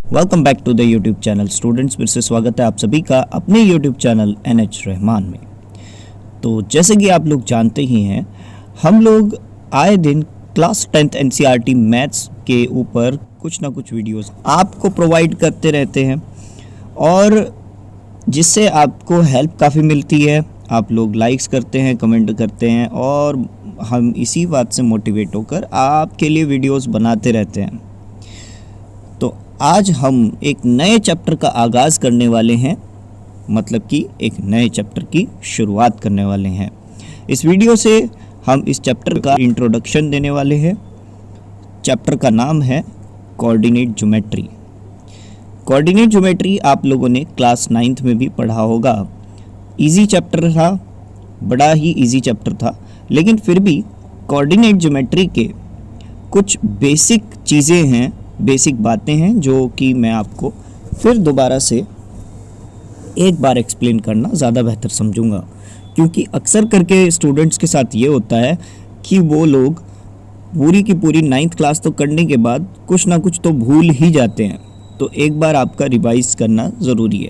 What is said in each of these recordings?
Welcome back to the YouTube channel students. फिर से स्वागत है आप सभी का अपने यूट्यूब चैनल NH रहमान में। तो जैसे कि आप लोग जानते ही हैं, हम लोग आए दिन क्लास 10th NCERT मैथ्स के ऊपर कुछ ना कुछ वीडियोस आपको प्रोवाइड करते रहते हैं और जिससे आपको हेल्प काफ़ी मिलती है। आप लोग लाइक्स करते हैं, कमेंट करते हैं और हम इसी बात से मोटिवेट होकर आपके लिए वीडियोस बनाते रहते हैं। तो आज हम एक नए चैप्टर का आगाज़ करने वाले हैं, मतलब कि एक नए चैप्टर की शुरुआत करने वाले हैं। इस वीडियो से हम इस चैप्टर का इंट्रोडक्शन देने वाले हैं। चैप्टर का नाम है कोऑर्डिनेट ज्योमेट्री। कोऑर्डिनेट ज्योमेट्री आप लोगों ने क्लास 9th में भी पढ़ा होगा। इजी चैप्टर था, बड़ा ही इजी चैप्टर था, लेकिन फिर भी कोऑर्डिनेट ज्योमेट्री के कुछ बेसिक चीज़ें हैं, बेसिक बातें हैं जो कि मैं आपको फिर दोबारा से एक बार एक्सप्लेन करना ज़्यादा बेहतर समझूंगा, क्योंकि अक्सर करके स्टूडेंट्स के साथ ये होता है कि वो लोग पूरी की पूरी 9th क्लास तो करने के बाद कुछ ना कुछ तो भूल ही जाते हैं। तो एक बार आपका रिवाइज करना ज़रूरी है।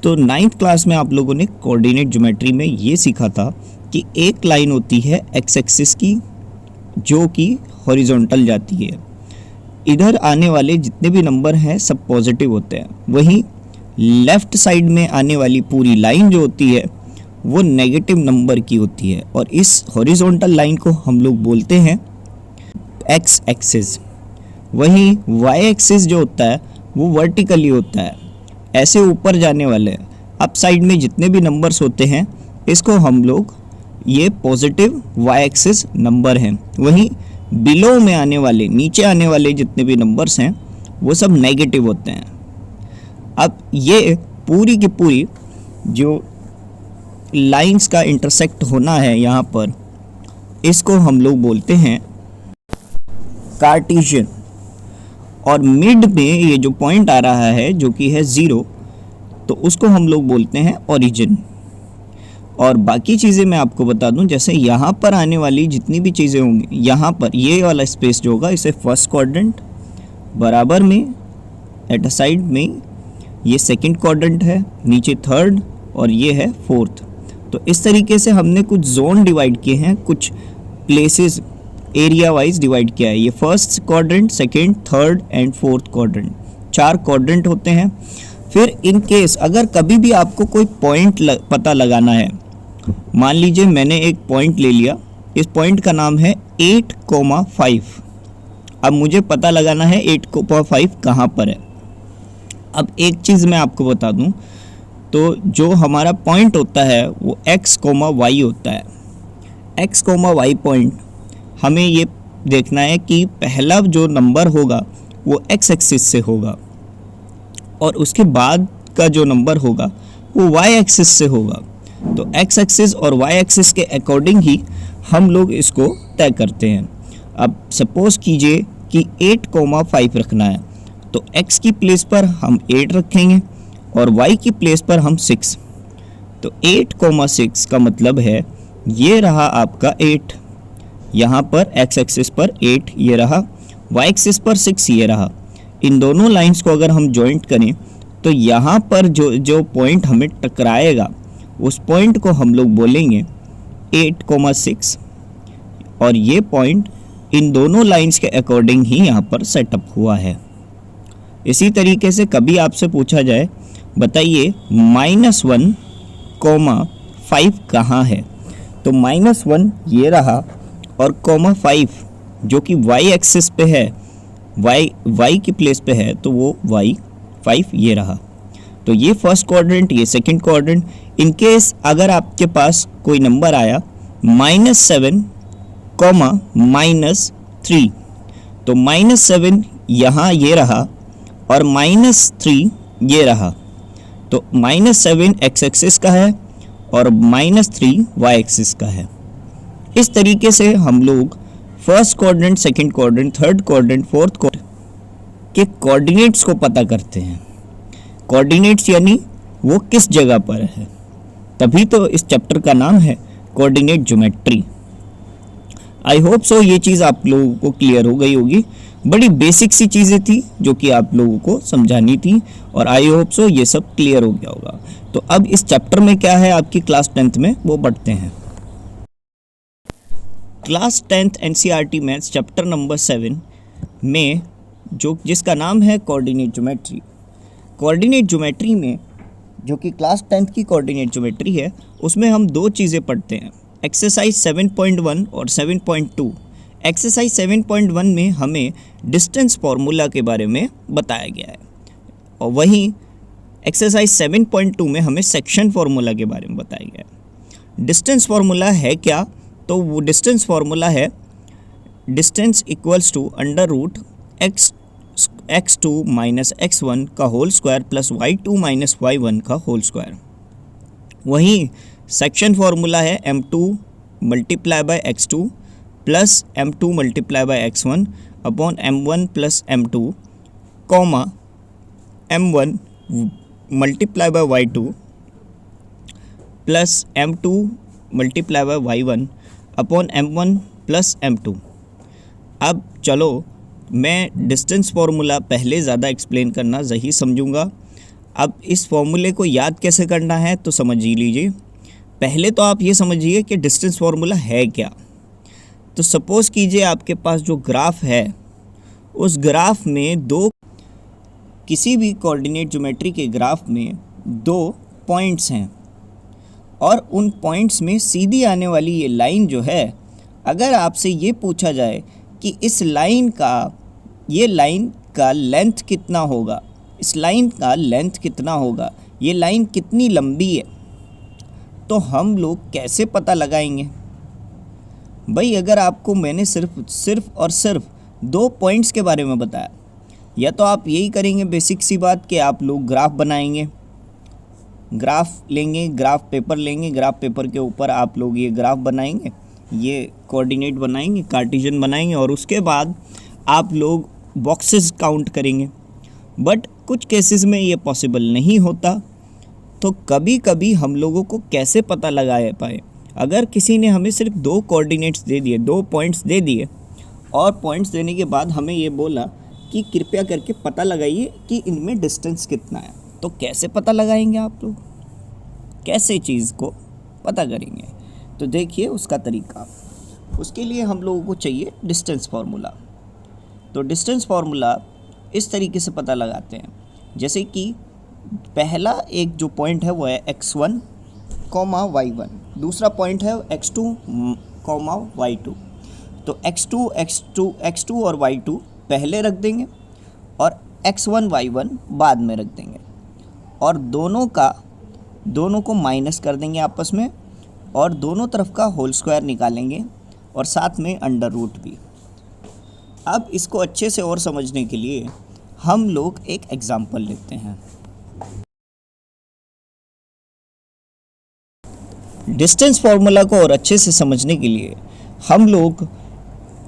तो 9th क्लास में आप लोगों ने कोऑर्डिनेट ज्योमेट्री में ये सीखा था कि एक लाइन होती है एक्स एक्सिस की जो कि हॉरिजॉन्टल जाती है। इधर आने वाले जितने भी नंबर हैं सब पॉजिटिव होते हैं, वहीं लेफ़्ट साइड में आने वाली पूरी लाइन जो होती है वो नेगेटिव नंबर की होती है। और इस हॉरिजॉन्टल लाइन को हम लोग बोलते हैं एक्स एक्सिस। वहीं वाई एक्सिस जो होता है वो वर्टिकली होता है, ऐसे ऊपर जाने वाले अप साइड में जितने भी नंबर्स होते हैं इसको हम लोग ये पॉजिटिव वाई एक्सिस नंबर हैं। वहीं बिलो में आने वाले, नीचे आने वाले जितने भी नंबर्स हैं वो सब नेगेटिव होते हैं। अब ये पूरी की पूरी जो लाइंस का इंटरसेक्ट होना है यहाँ पर, इसको हम लोग बोलते हैं कार्टेशियन। और मिड में ये जो पॉइंट आ रहा है जो कि है 0, तो उसको हम लोग बोलते हैं ओरिजिन। और बाकी चीज़ें मैं आपको बता दूं, जैसे यहाँ पर आने वाली जितनी भी चीज़ें होंगी, यहाँ पर ये वाला स्पेस जो होगा इसे फर्स्ट क्वाड्रेंट, बराबर में एट अ साइड में ये सेकंड क्वाड्रेंट है, नीचे थर्ड और ये है फोर्थ। तो इस तरीके से हमने कुछ जोन डिवाइड किए हैं, कुछ प्लेसेस एरिया वाइज डिवाइड किया है। ये first quadrant, second, third and fourth quadrant, 4 quadrant होते हैं। फिर इन केस अगर कभी भी आपको कोई पॉइंट पता लगाना है, मान लीजिए मैंने एक पॉइंट ले लिया, इस पॉइंट का नाम है 8,5। अब मुझे पता लगाना है 8,5 कहाँ पर है। अब एक चीज़ मैं आपको बता दूं, तो जो हमारा पॉइंट होता है वो x, y होता है। x, y पॉइंट हमें ये देखना है कि पहला जो नंबर होगा वो x एक्सिस से होगा और उसके बाद का जो नंबर होगा वो y एक्सिस से होगा। तो x एक्सिस और y एक्सिस के अकॉर्डिंग ही हम लोग इसको तय करते हैं। अब सपोज कीजिए कि 8,5 रखना है, तो x की प्लेस पर हम 8 रखेंगे और y की प्लेस पर हम 6। तो 8,6 का मतलब है ये रहा आपका 8, यहाँ पर x एक्सिस पर 8 ये रहा, y एक्सिस पर 6 ये रहा। इन दोनों लाइंस को अगर हम जॉइंट करें तो यहाँ पर जो पॉइंट हमें टकराएगा उस पॉइंट को हम लोग बोलेंगे 8,6 और ये पॉइंट इन दोनों लाइंस के अकॉर्डिंग ही यहाँ पर सेटअप हुआ है। इसी तरीके से कभी आपसे पूछा जाए बताइए -1,5 कहाँ है, तो -1 ये रहा और ,5 जो कि y एक्सिस पे है, y की प्लेस पे है, तो वो y5 ये रहा। तो ये फर्स्ट क्वाड्रेंट, ये सेकंड क्वाड्रेंट। इन केस अगर आपके पास कोई नंबर आया -7, -3, तो -7 यहाँ ये रहा और -3 ये रहा। तो -7 x एक्सिस का है और -3 y एक्सिस का है। इस तरीके से हम लोग first quadrant, second quadrant, third quadrant, fourth quadrant के कोऑर्डिनेट्स को पता करते हैं। कोऑर्डिनेट्स यानी वो किस जगह पर है, तभी तो इस चैप्टर का नाम है कोऑर्डिनेट ज्योमेट्री। आई होप सो ये चीज़ आप लोगों को क्लियर हो गई होगी। बड़ी बेसिक सी चीज़ें थी जो कि आप लोगों को समझानी थी, और आई होप सो ये सब क्लियर हो गया होगा। तो अब इस चैप्टर में क्या है आपकी क्लास 10th में, वो पढ़ते हैं। Class 10th NCERT maths chapter number 7 में जिसका नाम है कोऑर्डिनेट ज्योमेट्री। कोऑर्डिनेट ज्योमेट्री में जो कि क्लास 10th की कोऑर्डिनेट ज्योमेट्री है, उसमें हम दो चीज़ें पढ़ते हैं, एक्सरसाइज 7.1 और 7.2। एक्सरसाइज 7.1 में हमें डिस्टेंस फार्मूला के बारे में बताया गया है, और वहीं एक्सरसाइज 7.2 में हमें सेक्शन फार्मूला के बारे में बताया गया है। डिस्टेंस फार्मूला है क्या? तो वो डिस्टेंस फार्मूला है distance equals to under root x2 minus x1 का whole square plus y2 minus y1 का होल स्क्वायर। वहीं सेक्शन फार्मूला है m2 multiply by x2 plus m2 multiply by x1 upon m1 plus m2 comma m1 multiply by y2 plus m2 multiply by y1 upon m1 plus m2। अब चलो मैं distance formula पहले ज़्यादा explain करना सही समझूंगा। अब इस फॉर्मूले को याद कैसे करना है तो समझ ही लीजिए। पहले तो आप ये समझिए कि डिस्टेंस फार्मूला है क्या। तो सपोज़ कीजिए आपके पास जो ग्राफ है, उस ग्राफ में किसी भी कोऑर्डिनेट ज्योमेट्री के ग्राफ में दो पॉइंट्स हैं, और उन पॉइंट्स में सीधी आने वाली ये लाइन जो है, अगर आपसे ये पूछा जाए कि इस लाइन का लेंथ कितना होगा, इस लाइन का लेंथ कितना होगा, ये लाइन कितनी लंबी है, तो हम लोग कैसे पता लगाएंगे भाई? अगर आपको मैंने सिर्फ और सिर्फ दो पॉइंट्स के बारे में बताया, या तो आप यही करेंगे बेसिक सी बात कि आप लोग ग्राफ बनाएंगे, ग्राफ लेंगे, ग्राफ पेपर लेंगे, ग्राफ पेपर के ऊपर आप लोग ये ग्राफ बनाएंगे, ये कोऑर्डिनेट बनाएंगे, कार्टेशियन बनाएंगे, और उसके बाद आप लोग बॉक्सेस काउंट करेंगे। बट कुछ केसेस में ये पॉसिबल नहीं होता, तो कभी कभी हम लोगों को कैसे पता लगा पाए? अगर किसी ने हमें सिर्फ दो कोऑर्डिनेट्स दे दिए, दो पॉइंट्स दे दिए, और पॉइंट्स देने के बाद हमें ये बोला कि कृपया करके पता लगाइए कि इनमें डिस्टेंस कितना है, तो कैसे पता लगाएंगे आप लोग? कैसे चीज़ को पता करेंगे? तो देखिए उसका तरीका। उसके लिए हम लोगों को चाहिए डिस्टेंस फार्मूला। तो डिस्टेंस फार्मूला इस तरीके से पता लगाते हैं, जैसे कि पहला एक जो पॉइंट है वो है x1 कॉमा y1, दूसरा पॉइंट है x2 कॉमा y2। तो x2 और y2 पहले रख देंगे, और x1 y1 बाद में रख देंगे, और दोनों को माइनस कर देंगे आपस में, और दोनों तरफ का होल स्क्वायर निकालेंगे, और साथ में अंडर रूट भी। अब इसको अच्छे से और समझने के लिए हम लोग एक एग्जाम्पल लेते हैं। डिस्टेंस फार्मूला को और अच्छे से समझने के लिए हम लोग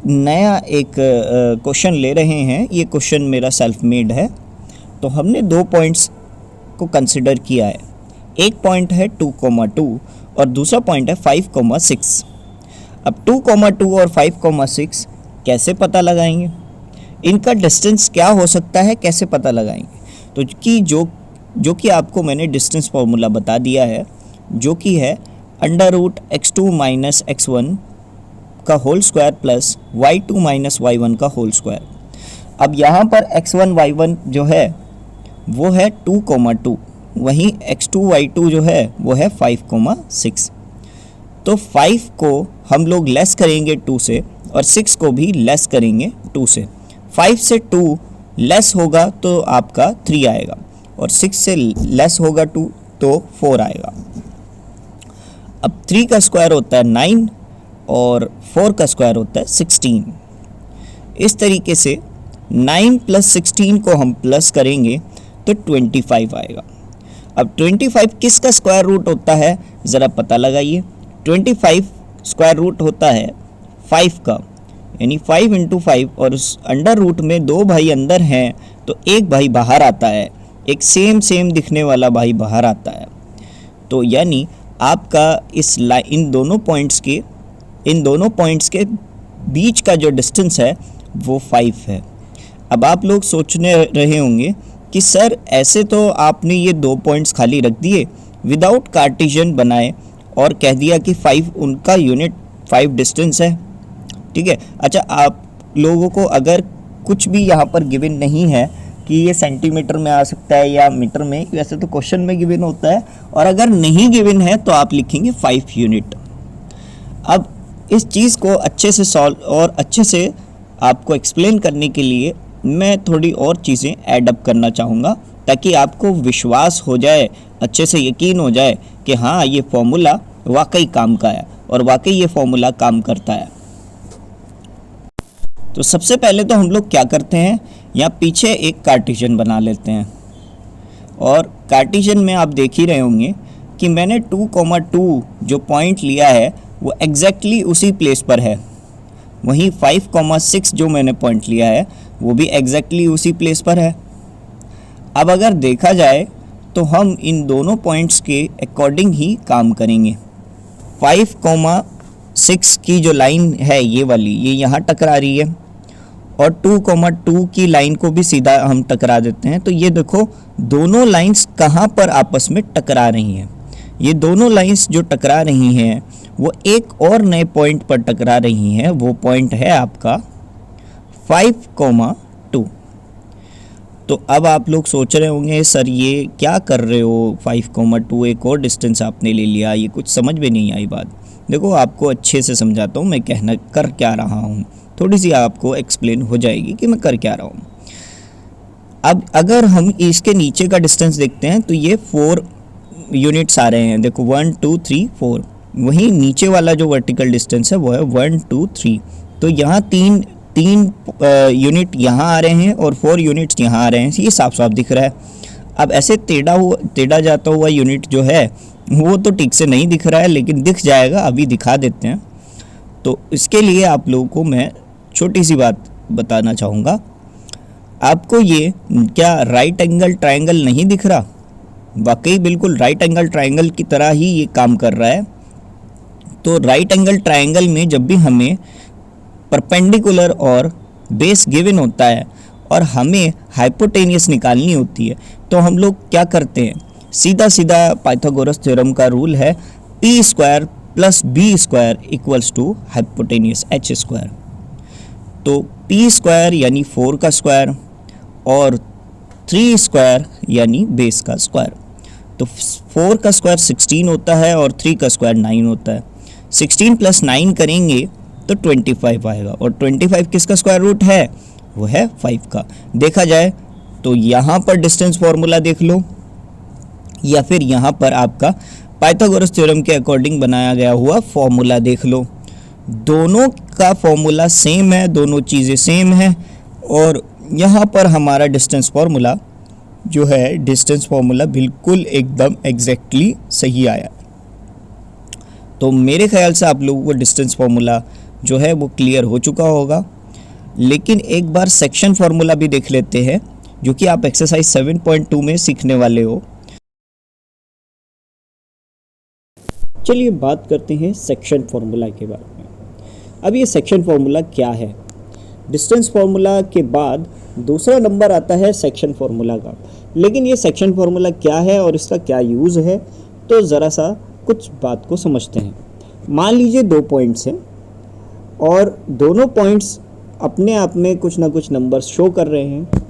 नया एक क्वेश्चन ले रहे हैं। ये क्वेश्चन मेरा सेल्फ मेड है। तो हमने दो पॉइंट्स को कंसिडर किया है। एक पॉइंट है 2,2 और दूसरा पॉइंट है 5,6। अब 2,2 और 5,6 कैसे पता लगाएंगे? इनका डिस्टेंस क्या हो सकता है, कैसे पता लगाएंगे? तो कि जो कि आपको मैंने डिस्टेंस फार्मूला बता दिया है, जो कि है under root x2 minus x1 का whole square plus y2 minus y1 का होल स्क्वायर। अब यहाँ पर x1 y1 जो है वो है 2,2, वहीं x2 y2 जो है वो है 5,6। तो 5 को हम लोग लेस करेंगे 2 से, और 6 को भी लेस करेंगे 2 से। 5 से 2 लेस होगा तो आपका 3 आएगा, और 6 से लेस होगा 2 तो 4 आएगा। अब 3 का स्क्वायर होता है 9 और 4 का स्क्वायर होता है 16। इस तरीके से 9 प्लस 16 को हम प्लस करेंगे तो 25 आएगा। अब 25 किसका स्क्वायर रूट होता है ज़रा पता लगाइए। 25 स्क्वायर रूट होता है 5 का, यानी 5 × 5, और उस अंडर रूट में 2 भाई अंदर हैं तो एक भाई बाहर आता है, एक सेम दिखने वाला भाई बाहर आता है। तो यानी आपका इन दोनों पॉइंट्स के बीच का जो डिस्टेंस है वो 5 है। अब आप लोग सोचने रहे होंगे कि सर ऐसे तो आपने ये 2 पॉइंट्स खाली रख दिए विदाउट कार्टेशियन बनाए और कह दिया कि 5 उनका यूनिट 5 डिस्टेंस है, ठीक है। अच्छा, आप लोगों को अगर कुछ भी यहाँ पर गिवन नहीं है कि ये सेंटीमीटर में आ सकता है या मीटर में, वैसे तो क्वेश्चन में गिवन होता है, और अगर नहीं गिवन है तो आप लिखेंगे 5 यूनिट। अब इस चीज़ को अच्छे से सॉल्व और अच्छे से आपको एक्सप्लेन करने के लिए मैं थोड़ी और चीज़ें ऐड अप करना चाहूँगा ताकि आपको विश्वास हो जाए, अच्छे से यकीन हो जाए कि हाँ ये फॉर्मूला वाकई काम का है और वाकई ये फॉर्मूला काम करता है। तो सबसे पहले तो हम लोग क्या करते हैं, यहाँ पीछे एक कार्टेशियन बना लेते हैं, और कार्टेशियन में आप देख ही रहे होंगे कि मैंने 2,2 जो पॉइंट लिया है वो एग्जैक्टली उसी प्लेस पर है। वहीं 5,6 जो मैंने पॉइंट लिया है वो भी एग्जैक्टली उसी प्लेस पर है। अब अगर देखा जाए तो हम इन दोनों पॉइंट्स के अकॉर्डिंग ही काम करेंगे। 5,6 की जो लाइन है ये वाली, ये यहाँ टकरा रही है, और 2,2 की लाइन को भी सीधा हम टकरा देते हैं। तो ये देखो दोनों लाइंस कहाँ पर आपस में टकरा रही हैं। ये दोनों लाइंस जो टकरा रही हैं वो एक और नए पॉइंट पर टकरा रही हैं। वो पॉइंट है आपका 5,2। तो अब आप लोग सोच रहे होंगे सर ये क्या कर रहे हो, 5,2 एक और डिस्टेंस आपने ले लिया, ये कुछ समझ में नहीं आई बात। देखो आपको अच्छे से समझाता हूँ मैं कहना कर क्या रहा हूँ, थोड़ी सी आपको एक्सप्लेन हो जाएगी कि मैं कर क्या रहा हूँ। अब अगर हम इसके नीचे का डिस्टेंस देखते हैं तो ये 4 यूनिट्स आ रहे हैं। देखो 1 2 3 4। वहीं नीचे वाला जो वर्टिकल डिस्टेंस है वो है 1 2 3। तो यहाँ तीन यूनिट यहाँ आ रहे हैं और 4 यूनिट्स यहाँ आ रहे हैं, ये साफ साफ दिख रहा है। अब ऐसे टेढ़ा जाता हुआ यूनिट जो है वो तो ठीक से नहीं दिख रहा है, लेकिन दिख जाएगा, अभी दिखा देते हैं। तो इसके लिए आप लोगों को मैं छोटी सी बात बताना चाहूँगा। आपको ये क्या राइट एंगल ट्रायंगल नहीं दिख रहा? वाकई बिल्कुल राइट एंगल ट्रायंगल की तरह ही ये काम कर रहा है। तो राइट एंगल ट्रायंगल में जब भी हमें परपेंडिकुलर और बेस गिवन होता है और हमें हाइपोटेनियस निकालनी होती है तो हम लोग क्या करते हैं, सीधा सीधा पाइथागोरस थ्योरम का रूल है p square plus b square equals to hypotenuse h square. तो p स्क्वायर यानी 4 का स्क्वायर और 3 स्क्वायर यानी बेस का स्क्वायर। तो 4 का स्क्वायर 16 होता है और 3 का स्क्वायर 9 होता है। 16 प्लस 9 करेंगे तो 25 आएगा, और 25 किसका स्क्वायर रूट है? वो है 5 का। देखा जाए तो यहाँ पर डिस्टेंस फॉर्मूला देख लो या फिर यहाँ पर आपका पाइथागोरस थ्योरम के अकॉर्डिंग बनाया गया हुआ फॉर्मूला देख लो। दोनों का फॉर्मूला सेम है, दोनों चीज़ें सेम है, और यहाँ पर हमारा डिस्टेंस फार्मूला जो है, डिस्टेंस फार्मूला बिल्कुल एकदम एग्जैक्टली सही आया। तो मेरे ख्याल से आप लोगों को डिस्टेंस फार्मूला जो है वो क्लियर हो चुका होगा। लेकिन एक बार सेक्शन फार्मूला भी देख लेते हैं जो कि आप एक्सरसाइज 7.2 में सीखने वाले हो। चलिए बात करते हैं सेक्शन फार्मूला के बारे में। अब ये सेक्शन फार्मूला क्या है? डिस्टेंस फार्मूला के बाद दूसरा नंबर आता है सेक्शन फार्मूला का। लेकिन ये सेक्शन फार्मूला क्या है और इसका क्या यूज़ है, तो ज़रा सा कुछ बात को समझते हैं। मान लीजिए 2 पॉइंट्स हैं और दोनों पॉइंट्स अपने आप में कुछ ना कुछ नंबर्स शो कर रहे हैं।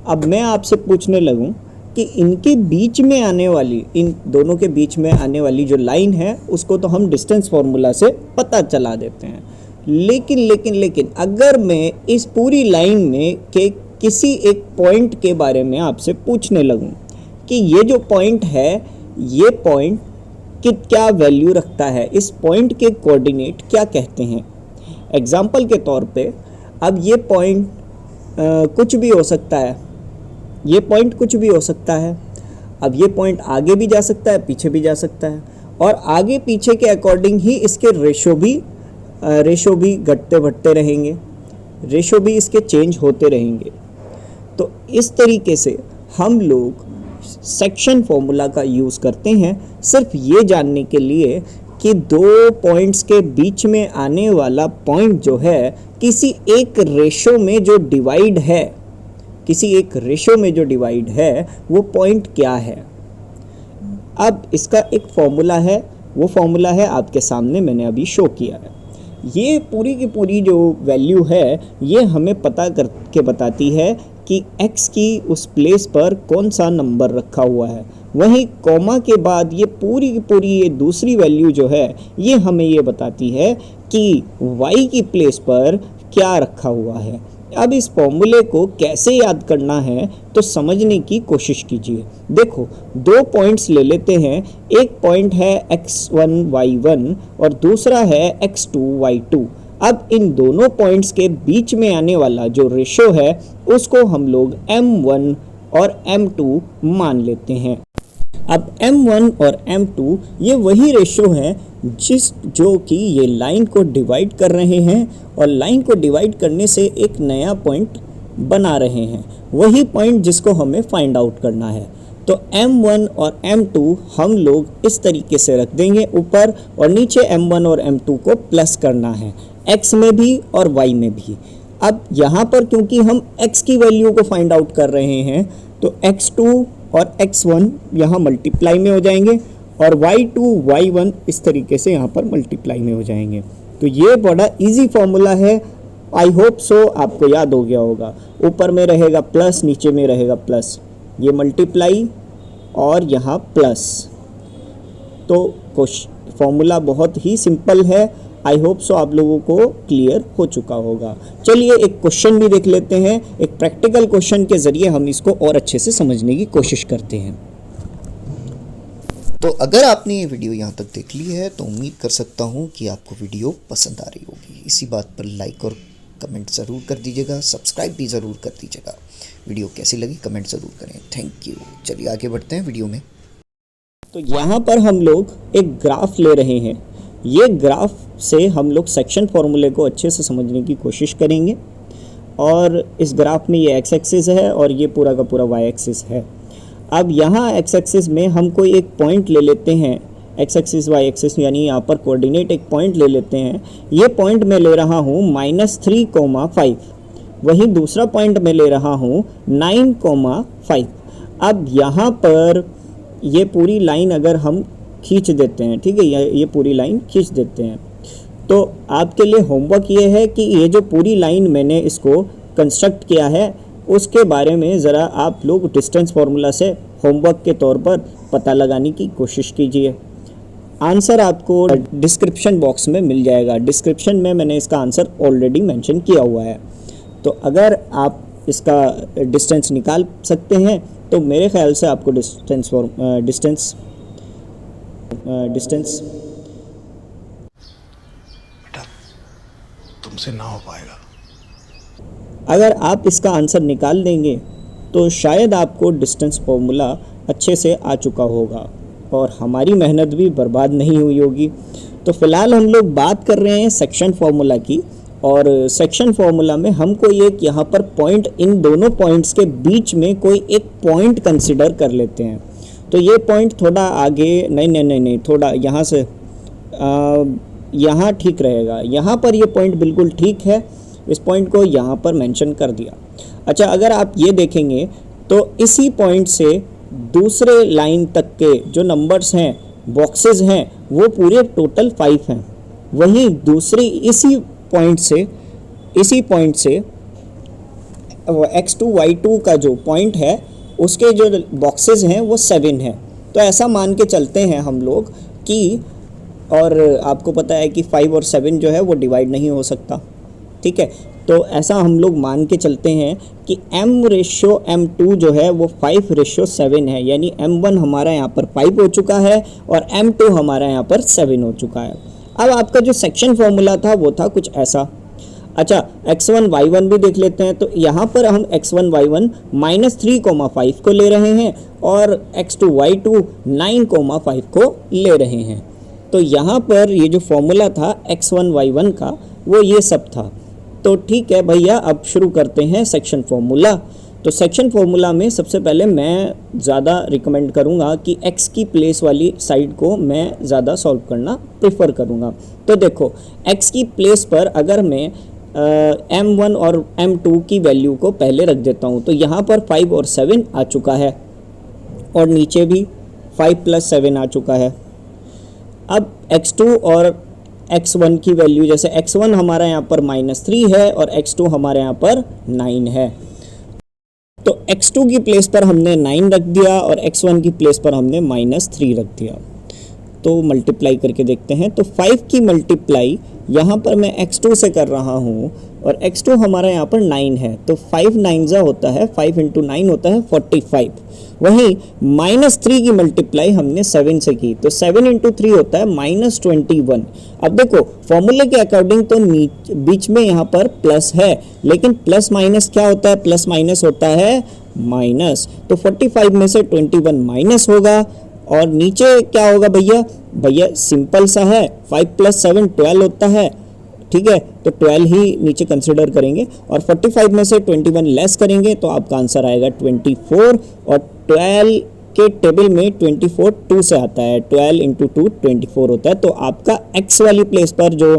अब मैं आपसे पूछने लगूं कि इनके बीच में आने वाली, इन दोनों के बीच में आने वाली जो लाइन है उसको तो हम डिस्टेंस फार्मूला से पता चला देते हैं। लेकिन अगर मैं इस पूरी लाइन में के किसी एक पॉइंट के बारे में आपसे पूछने लगूं कि ये जो पॉइंट है, ये पॉइंट कि क्या वैल्यू रखता है, इस पॉइंट के कोऑर्डिनेट क्या कहते हैं। एग्जाम्पल के तौर पे अब ये पॉइंट कुछ भी हो सकता है, ये पॉइंट कुछ भी हो सकता है। अब ये पॉइंट आगे भी जा सकता है, पीछे भी जा सकता है, और आगे पीछे के अकॉर्डिंग ही इसके रेशो भी घटते बढ़ते रहेंगे, रेशो भी इसके चेंज होते रहेंगे। तो इस तरीके से हम लोग सेक्शन फॉर्मूला का यूज़ करते हैं सिर्फ ये जानने के लिए कि 2 पॉइंट्स के बीच में आने वाला पॉइंट जो है किसी एक रेशो में जो डिवाइड है किसी एक रेशो में जो डिवाइड है वो पॉइंट क्या है। अब इसका एक फॉर्मूला है, वो फॉर्मूला है आपके सामने, मैंने अभी शो किया है। ये पूरी की पूरी जो वैल्यू है ये हमें पता करके बताती है कि x की उस प्लेस पर कौन सा नंबर रखा हुआ है। वहीं कॉमा के बाद ये पूरी की पूरी ये दूसरी वैल्यू जो है ये हमें ये बताती है कि y की प्लेस पर क्या रखा हुआ है। अब इस फॉर्मूले को कैसे याद करना है तो समझने की कोशिश कीजिए। देखो, दो पॉइंट्स ले लेते हैं, एक पॉइंट है x1 y1 और दूसरा है x2 y2। अब इन दोनों पॉइंट्स के बीच में आने वाला जो रेशो है उसको हम लोग m1 और m2 मान लेते हैं। अब m1 और m2 ये वही रेशो हैं जो कि ये लाइन को डिवाइड कर रहे हैं और लाइन को डिवाइड करने से एक नया पॉइंट बना रहे हैं, वही पॉइंट जिसको हमें फाइंड आउट करना है। तो m1 और m2 हम लोग इस तरीके से रख देंगे ऊपर, और नीचे m1 और m2 को प्लस करना है, x में भी और y में भी। अब यहाँ पर क्योंकि हम x की वैल्यू को फाइंड आउट कर रहे हैं तो x2 और x1 यहाँ मल्टीप्लाई में हो जाएंगे और y2 y1 इस तरीके से यहाँ पर मल्टीप्लाई में हो जाएंगे। तो ये बड़ा इजी फॉर्मूला है, आई होप सो आपको याद हो गया होगा। ऊपर में रहेगा प्लस, नीचे में रहेगा प्लस, ये मल्टीप्लाई और यहाँ प्लस। तो फॉर्मूला बहुत ही सिंपल है, आई होप सो आप लोगों को क्लियर हो चुका होगा। चलिए एक क्वेश्चन भी देख लेते हैं, एक प्रैक्टिकल क्वेश्चन के ज़रिए हम इसको और अच्छे से समझने की कोशिश करते हैं। तो अगर आपने ये वीडियो यहाँ तक देख ली है तो उम्मीद कर सकता हूँ कि आपको वीडियो पसंद आ रही होगी। इसी बात पर लाइक और कमेंट ज़रूर कर दीजिएगा, सब्सक्राइब भी ज़रूर कर दीजिएगा। वीडियो कैसी लगी कमेंट ज़रूर करें। Thank you. चलिए आगे बढ़ते हैं वीडियो में। तो यहाँ पर हम लोग एक ग्राफ ले रहे हैं, ये ग्राफ से हम लोग सेक्शन फॉर्मूले को अच्छे से समझने की कोशिश करेंगे। और इस ग्राफ में ये एक्स एक्सिस है और ये पूरा का पूरा वाई एक्सिस है। अब यहाँ एक्स एक्सिस में हम कोई एक पॉइंट ले लेते हैं, एक्स एक्सिस वाई एक्सिस यानी यहाँ पर कोऑर्डिनेट एक पॉइंट ले लेते हैं। ये पॉइंट मैं ले रहा हूँ -3,5, वहीं दूसरा पॉइंट मैं ले रहा हूँ 9,5। अब यहाँ पर ये पूरी लाइन अगर हम खींच देते हैं, ठीक है, ये पूरी लाइन खींच देते हैं, तो आपके लिए होमवर्क ये है कि ये जो पूरी लाइन मैंने इसको कंस्ट्रक्ट किया है उसके बारे में ज़रा आप लोग डिस्टेंस फार्मूला से होमवर्क के तौर पर पता लगाने की कोशिश कीजिए। आंसर आपको डिस्क्रिप्शन बॉक्स में मिल जाएगा। डिस्क्रिप्शन में मैंने इसका आंसर ऑलरेडी मेंशन किया हुआ है। तो अगर आप इसका डिस्टेंस निकाल सकते हैं तो मेरे ख्याल से आपको डिस्टेंस बेटा तुमसे ना हो पाएगा। अगर आप इसका आंसर निकाल देंगे तो शायद आपको डिस्टेंस फार्मूला अच्छे से आ चुका होगा और हमारी मेहनत भी बर्बाद नहीं हुई होगी। तो फ़िलहाल हम लोग बात कर रहे हैं सेक्शन फार्मूला की, और सेक्शन फार्मूला में हम कोई एक यहाँ पर पॉइंट, इन दोनों पॉइंट्स के बीच में कोई एक पॉइंट कंसिडर कर लेते हैं। तो ये पॉइंट थोड़ा आगे नहीं, थोड़ा यहाँ से यहाँ ठीक रहेगा। यहाँ पर ये पॉइंट बिल्कुल ठीक है, इस पॉइंट को यहाँ पर मेंशन कर दिया। अच्छा, अगर आप ये देखेंगे तो इसी पॉइंट से दूसरे लाइन तक के जो नंबर्स हैं, बॉक्सेस हैं, वो पूरे टोटल 5 हैं। वहीं दूसरी इसी पॉइंट से x2 y2 का जो पॉइंट है उसके जो बॉक्सेस हैं वो 7 हैं। तो ऐसा मान के चलते हैं हम लोग कि, और आपको पता है कि 5 और 7 जो है वो डिवाइड नहीं हो सकता, ठीक है। तो ऐसा हम लोग मान के चलते हैं कि m/m2 जो है वो 5/7 है, यानी m1 हमारा यहाँ पर 5 हो चुका है और m2 हमारा यहाँ पर 7 हो चुका है। अब आपका जो सेक्शन फॉर्मूला था वो था कुछ ऐसा। अच्छा, x1 y1 भी देख लेते हैं। तो यहाँ पर हम x1 y1 -3,5 को ले रहे हैं और x2 y2 9,5 को ले रहे हैं। तो यहाँ पर ये जो फॉर्मूला था x1 y1 का वो ये सब था। तो ठीक है भैया, अब शुरू करते हैं सेक्शन फॉर्मूला। तो सेक्शन फॉर्मूला में सबसे पहले मैं ज़्यादा रिकमेंड करूँगा कि x की प्लेस वाली साइड को मैं ज़्यादा सॉल्व करना प्रेफर करूँगा। तो देखो, x की प्लेस पर अगर मैं M1 और M2 की वैल्यू को पहले रख देता हूँ। तो यहाँ पर 5 और 7 आ चुका है और नीचे भी 5 + 7 आ चुका है। अब x2 और x1 की वैल्यू, जैसे x1 हमारा यहाँ पर -3 है और x2 हमारे यहाँ पर 9 है, तो x2 की प्लेस पर हमने 9 रख दिया और x1 की प्लेस पर हमने -3 रख दिया। तो मल्टीप्लाई करके देखते हैं। तो 5 की मल्टीप्लाई यहाँ पर मैं x2 से कर रहा हूँ और x2 हमारा यहाँ पर 9 है, तो 5 9 होता है, 5 × 9 होता है 45। वहीं -3 की मल्टीप्लाई हमने 7 से की, तो 7 × 3 होता है -21। अब देखो फॉर्मूले के अकॉर्डिंग तो बीच में यहाँ पर प्लस है, लेकिन प्लस माइनस क्या होता है, प्लस माइनस होता है माइनस। तो 45 में से 21 माइनस होगा और नीचे क्या होगा भैया सिंपल सा है, 5 + 7 12 होता है, ठीक है, तो 12 ही नीचे कंसिडर करेंगे और 45 में से 21 लेस करेंगे तो आपका आंसर आएगा 24। और 12 के टेबल में 24 2 से आता है, 12 × 2 24 होता है। तो आपका x वाली प्लेस पर जो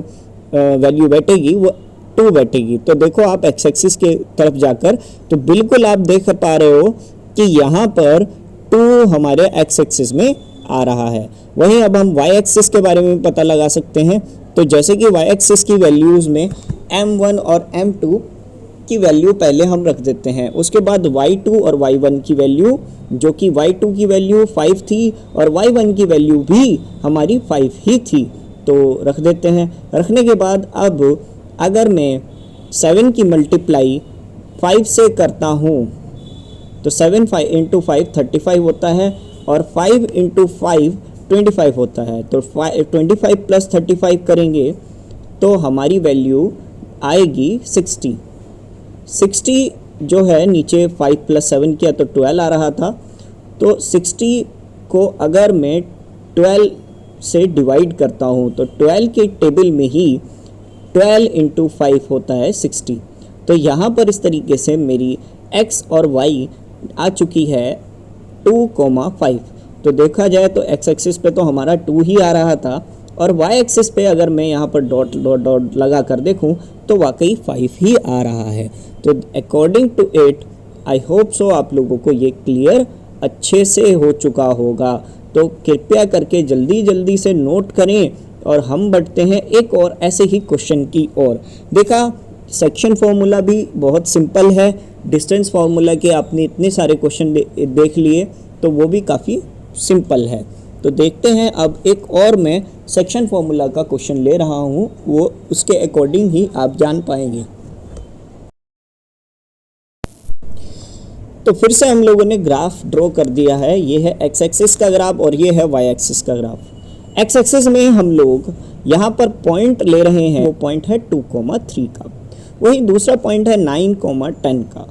वैल्यू बैठेगी वो 2 बैठेगी। तो देखो आप x एक्सिस के तरफ जाकर तो बिल्कुल आप देख पा रहे हो कि यहाँ पर 2 हमारे x एक्सिस में आ रहा है। वहीं अब हम y एक्सिस के बारे में पता लगा सकते हैं। तो जैसे कि y एक्सिस की वैल्यूज़ में m1 और m2 की वैल्यू पहले हम रख देते हैं, उसके बाद y2 और y1 की वैल्यू, जो कि y2 की वैल्यू 5 थी और y1 की वैल्यू भी हमारी 5 ही थी, तो रख देते हैं। रखने के बाद अब अगर मैं 7 की मल्टीप्लाई 5 से करता हूँ तो 7 × 5 35 होता है और 5 × 5 25 होता है। तो 25 + 35 करेंगे तो हमारी वैल्यू आएगी 60। 60 जो है नीचे 5 + 7 किया तो 12 आ रहा था, तो 60 को अगर मैं 12 से डिवाइड करता हूँ तो 12 के टेबल में ही 12 × 5 होता है 60। तो यहाँ पर इस तरीके से मेरी x और y आ चुकी है 2,5। तो देखा जाए तो x एक्सिस पे तो हमारा 2 ही आ रहा था और y एक्सिस पे अगर मैं यहाँ पर डॉट डॉट डॉट लगा कर देखूँ तो वाकई 5 ही आ रहा है। तो according to it I hope so आप लोगों को ये क्लियर अच्छे से हो चुका होगा। तो कृपया करके जल्दी जल्दी से नोट करें और हम बढ़ते हैं एक और ऐसे ही क्वेश्चन की ओर। देखा सेक्शन फॉर्मूला भी बहुत सिंपल है, डिस्टेंस फार्मूला के आपने इतने सारे क्वेश्चन देख लिए तो वो भी काफ़ी सिंपल है। तो देखते हैं अब एक और मैं सेक्शन फार्मूला का क्वेश्चन ले रहा हूँ, वो उसके अकॉर्डिंग ही आप जान पाएंगे। तो फिर से हम लोगों ने ग्राफ ड्रॉ कर दिया है, ये है x एक्सिस का ग्राफ और ये है y एक्सिस का ग्राफ। x एक्सिस में हम लोग यहाँ पर पॉइंट ले रहे हैं, वो पॉइंट है 2,3 का, वही दूसरा पॉइंट है 9,10 का।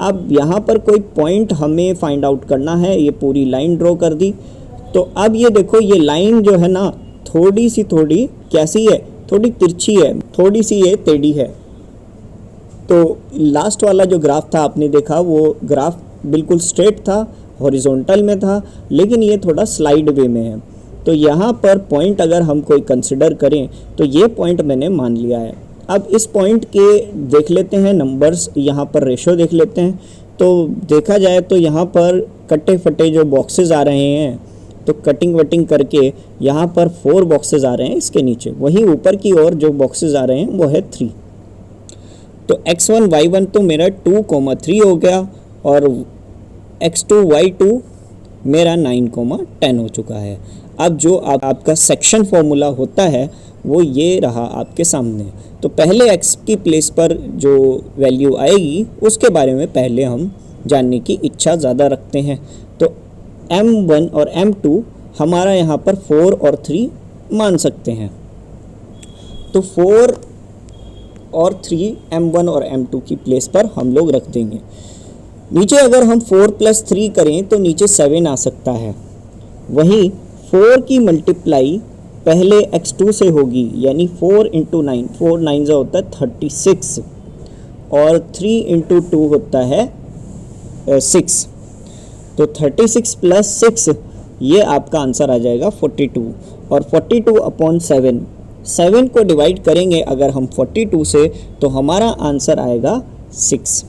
अब यहाँ पर कोई पॉइंट हमें फाइंड आउट करना है, ये पूरी लाइन ड्रॉ कर दी। तो अब ये देखो ये लाइन जो है ना थोड़ी कैसी है, थोड़ी तिरछी है, थोड़ी सी ये टेढ़ी है। तो लास्ट वाला जो ग्राफ था आपने देखा वो ग्राफ बिल्कुल स्ट्रेट था, हॉरिजॉन्टल में था, लेकिन ये थोड़ा स्लाइड वे में है। तो यहाँ पर पॉइंट अगर हम कोई कंसिडर करें तो ये पॉइंट मैंने मान लिया है। अब इस पॉइंट के देख लेते हैं नंबर्स, यहाँ पर रेशो देख लेते हैं। तो देखा जाए तो यहाँ पर कटे फटे जो बॉक्सेस आ रहे हैं, तो कटिंग वटिंग करके यहाँ पर 4 बॉक्सेस आ रहे हैं इसके नीचे, वहीं ऊपर की ओर जो बॉक्सेस आ रहे हैं वो है 3। तो x1 y1 तो मेरा 2,3 हो गया और x2 y2 मेरा 9,10 हो चुका है। अब जो आपका सेक्शन फॉर्मूला होता है वो ये रहा आपके सामने। तो पहले x की प्लेस पर जो वैल्यू आएगी उसके बारे में पहले हम जानने की इच्छा ज़्यादा रखते हैं। तो m1 और m2 हमारा यहाँ पर 4 और 3 मान सकते हैं। तो 4 और 3 m1 और m2 की प्लेस पर हम लोग रख देंगे। नीचे अगर हम 4 + 3 करें तो नीचे 7 आ सकता है। वहीं 4 की मल्टीप्लाई पहले x2 से होगी, यानी 4 × 9, 4 9 होता है 36 और 3 × 2 होता है 6। तो 36 + 6 ये आपका आंसर आ जाएगा 42 और 42/7 7 को डिवाइड करेंगे अगर हम 42 से तो हमारा आंसर आएगा 6।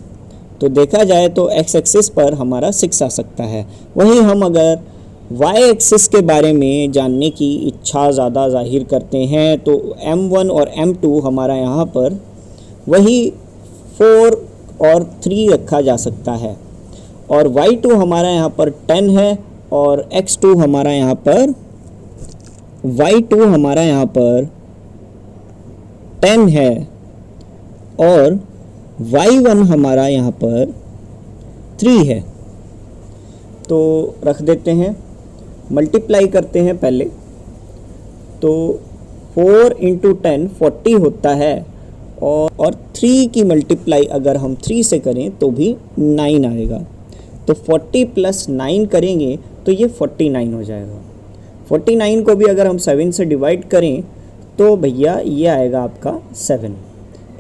तो देखा जाए तो एक्स एक्सिस पर हमारा 6 आ सकता है। वहीं हम अगर वाई एक्सिस के बारे में जानने की इच्छा ज़्यादा जाहिर करते हैं तो M1 और M2 हमारा यहाँ पर वही 4 और 3 रखा जा सकता है, और Y2 हमारा यहाँ पर 10 है और X2 हमारा यहाँ पर Y2 हमारा यहाँ पर 10 है और Y1 हमारा यहाँ पर 3 है। तो रख देते हैं, मल्टीप्लाई करते हैं पहले। तो 4 × 10 40 होता है और 3 की मल्टीप्लाई अगर हम 3 से करें तो भी 9 आएगा। तो 40 + 9 करेंगे तो ये 49 हो जाएगा। 49 को भी अगर हम 7 से डिवाइड करें तो भैया ये आएगा आपका 7।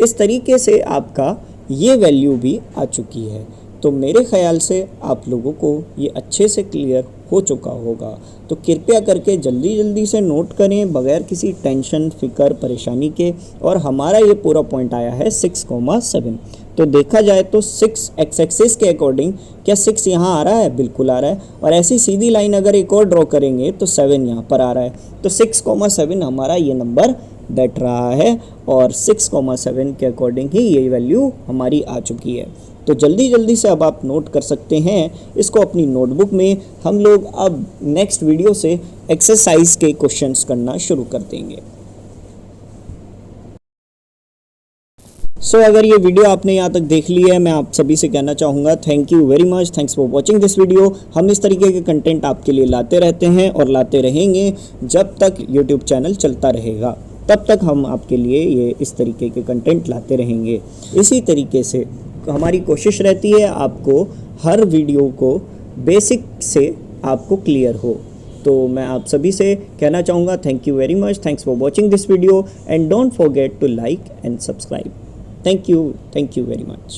इस तरीके से आपका ये वैल्यू भी आ चुकी है। तो मेरे ख़याल से आप लोगों को ये अच्छे से क्लियर हो चुका होगा। तो कृपया करके जल्दी जल्दी से नोट करें बगैर किसी टेंशन, फिक्र, परेशानी के। और हमारा ये पूरा पॉइंट आया है 6,7। तो देखा जाए तो 6 एक्स एक्सिस के अकॉर्डिंग क्या 6 यहाँ आ रहा है? बिल्कुल आ रहा है। और ऐसी सीधी लाइन अगर एक और ड्रॉ करेंगे तो 7 यहाँ पर आ रहा है। तो 6,7 हमारा ये नंबर बैठ रहा है और 6,7 के अकॉर्डिंग ही ये वैल्यू हमारी आ चुकी है। तो जल्दी जल्दी से अब आप नोट कर सकते हैं इसको अपनी नोटबुक में। हम लोग अब नेक्स्ट वीडियो से एक्सरसाइज के क्वेश्चंस करना शुरू कर देंगे। अगर ये वीडियो आपने यहाँ तक देख ली है, मैं आप सभी से कहना चाहूँगा thank you very much, thanks for watching this video. हम इस तरीके के कंटेंट आपके लिए लाते रहते हैं और लाते रहेंगे जब तक यूट्यूब चैनल चलता रहेगा, तब तक हम आपके लिए ये इस तरीके के कंटेंट लाते रहेंगे। इसी तरीके से हमारी कोशिश रहती है आपको हर वीडियो को बेसिक से आपको क्लियर हो। तो मैं आप सभी से कहना चाहूँगा thank you very much, thanks for watching this video and don't forget to like and subscribe. Thank you very much.